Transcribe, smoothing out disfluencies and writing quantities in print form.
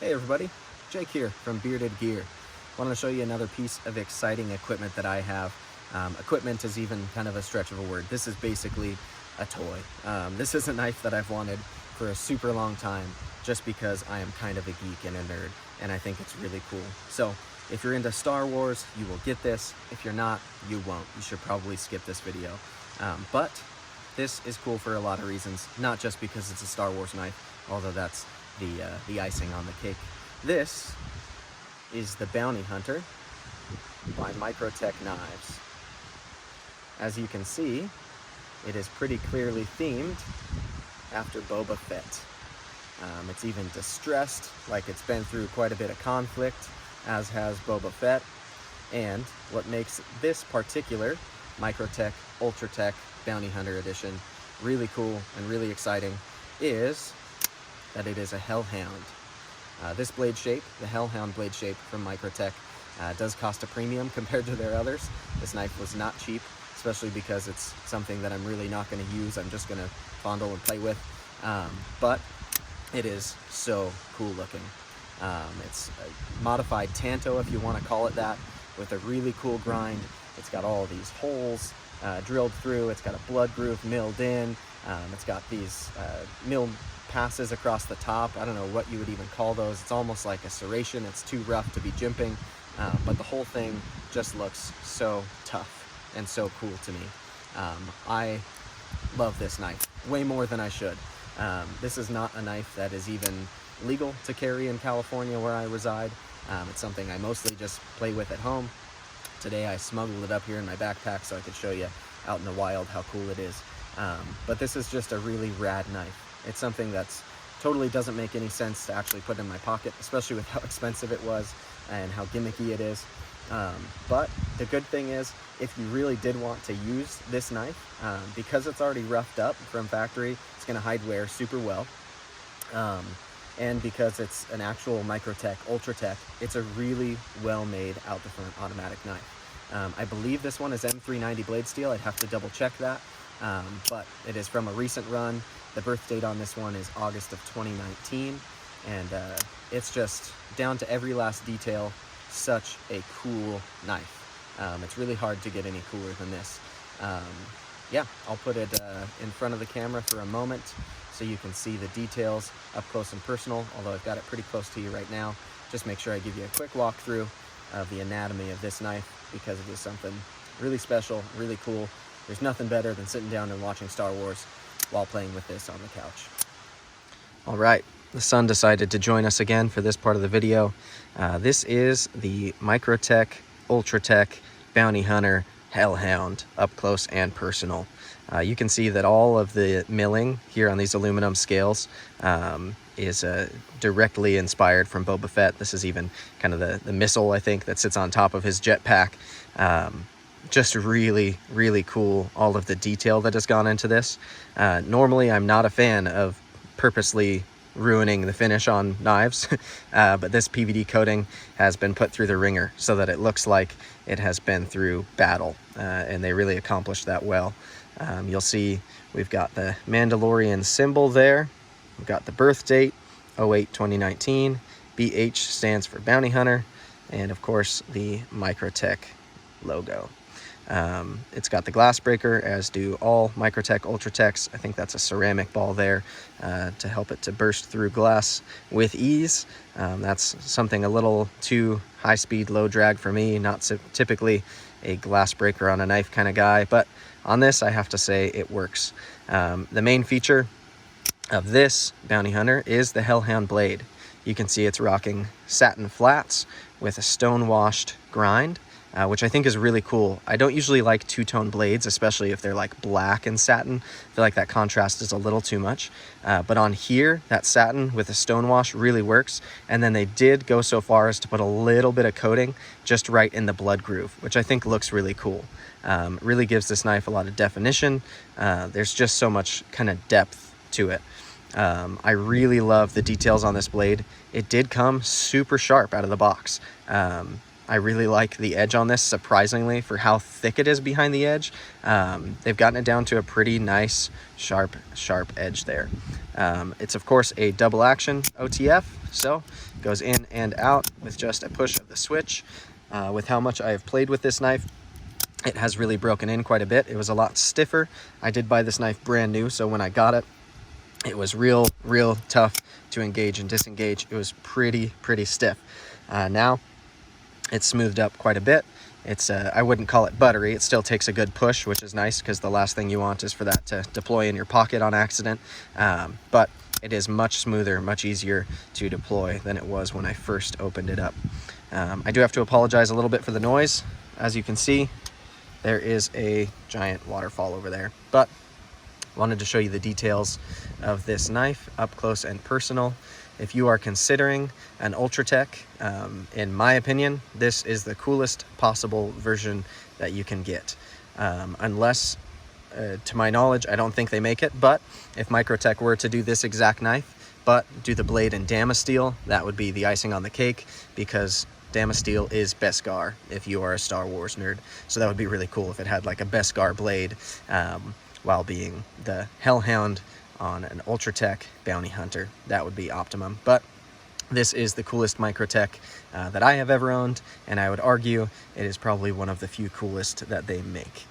Hey everybody, Jake here from Bearded Gear. I wanted to show you another piece of exciting equipment that I have. Equipment is even kind of a stretch of a word. This is basically a toy. This is a knife that I've wanted for a super long time just because I am kind of a geek and a nerd, and I think it's really cool. So if you're into Star Wars, you will get this. If you're not, you won't. You should probably skip this video. But this is cool for a lot of reasons, not just because it's a Star Wars knife, although that's the icing on the cake. This is the Bounty Hunter by Microtech Knives. As you can see, it is pretty clearly themed after Boba Fett. It's even distressed, like it's been through quite a bit of conflict, as has Boba Fett. And what makes this particular Microtech Ultratech Bounty Hunter Edition really cool and really exciting is that it is a Hellhound. This blade shape, the Hellhound blade shape from Microtech, does cost a premium compared to their others. This knife was not cheap, especially because it's something that I'm really not going to use. I'm just going to fondle and play with. But it is so cool looking. It's a modified Tanto, if you want to call it that, with a really cool grind. It's got all these holes drilled through. It's got a blood groove milled in. It's got these milled passes across the top. I don't know what you would even call those. It's almost like a serration. It's too rough to be jimping, but the whole thing just looks so tough and so cool to me. I love this knife way more than I should. This is not a knife that is even legal to carry in California where I reside. It's something I mostly just play with at home. Today I smuggled it up here in my backpack so I could show you out in the wild how cool it is. But this is just a really rad knife. It's something that's totally doesn't make any sense to actually put in my pocket, especially with how expensive it was and how gimmicky it is. But the good thing is, if you really did want to use this knife, because it's already roughed up from factory, it's going to hide wear super well. And because it's an actual Microtech Ultratech, it's a really well-made out-the-front automatic knife. I believe this one is M390 blade steel. I'd have to double check that. But it is from a recent run. The birth date on this one is August of 2019, and it's just down to every last detail. Such a cool knife. It's really hard to get any cooler than this. Yeah, I'll put it in front of the camera for a moment so you can see the details up close and personal, although I've got it pretty close to you right now. Just make sure I give you a quick walkthrough of the anatomy of this knife, because it is something really special, really cool. There's nothing better than sitting down and watching Star Wars while playing with this on the couch. All right, the sun decided to join us again for this part of the video. This is the Microtech Ultratech Bounty Hunter Hellhound, up close and personal. You can see that all of the milling here on these aluminum scales is directly inspired from Boba Fett. This is even kind of the missile, I think, that sits on top of his jetpack. Just really, really cool, all of the detail that has gone into this. Normally, I'm not a fan of purposely ruining the finish on knives, but this PVD coating has been put through the ringer so that it looks like it has been through battle, and they really accomplished that well. You'll see we've got the Mandalorian symbol there. We've got the birth date, 08-2019. BH stands for Bounty Hunter, and of course the Microtech logo. It's got the glass breaker, as do all Microtech Ultratechs. I think that's a ceramic ball there to help it to burst through glass with ease. That's something a little too high speed, low drag for me. Not typically a glass breaker on a knife kind of guy, but on this I have to say it works. The main feature of this Bounty Hunter is the Hellhound blade. You can see it's rocking satin flats with a stone washed grind, which I think is really cool. I don't usually like two-tone blades, especially if they're like black and satin. I feel like that contrast is a little too much. But on here, that satin with the stone wash really works. And then they did go so far as to put a little bit of coating just right in the blood groove, which I think looks really cool. Really gives this knife a lot of definition. There's just so much kind of depth to it. I really love the details on this blade. It did come super sharp out of the box. I really like the edge on this, surprisingly, for how thick it is behind the edge. They've gotten it down to a pretty nice, sharp edge there. It's, of course, a double action OTF, so it goes in and out with just a push of the switch. With how much I have played with this knife, it has really broken in quite a bit. It was a lot stiffer. I did buy this knife brand new, so when I got it, it was real tough to engage and disengage. It was pretty stiff. Now, it's smoothed up quite a bit. It's I wouldn't call it buttery. It still takes a good push, which is nice, because the last thing you want is for that to deploy in your pocket on accident. But it is much smoother, much easier to deploy than it was when I first opened it up. I do have to apologize a little bit for the noise. As you can see, there is a giant waterfall over there, but wanted to show you the details of this knife up close and personal. If you are considering an Ultratech, in my opinion, this is the coolest possible version that you can get. Unless, to my knowledge, I don't think they make it, but if Microtech were to do this exact knife, but do the blade in Damasteel, that would be the icing on the cake, because Damasteel is Beskar if you are a Star Wars nerd. So that would be really cool if it had like a Beskar blade, while being the Hellhound on an Ultratech bounty hunter. That would be optimum. But this is the coolest Microtech that I have ever owned, and I would argue it is probably one of the few coolest that they make.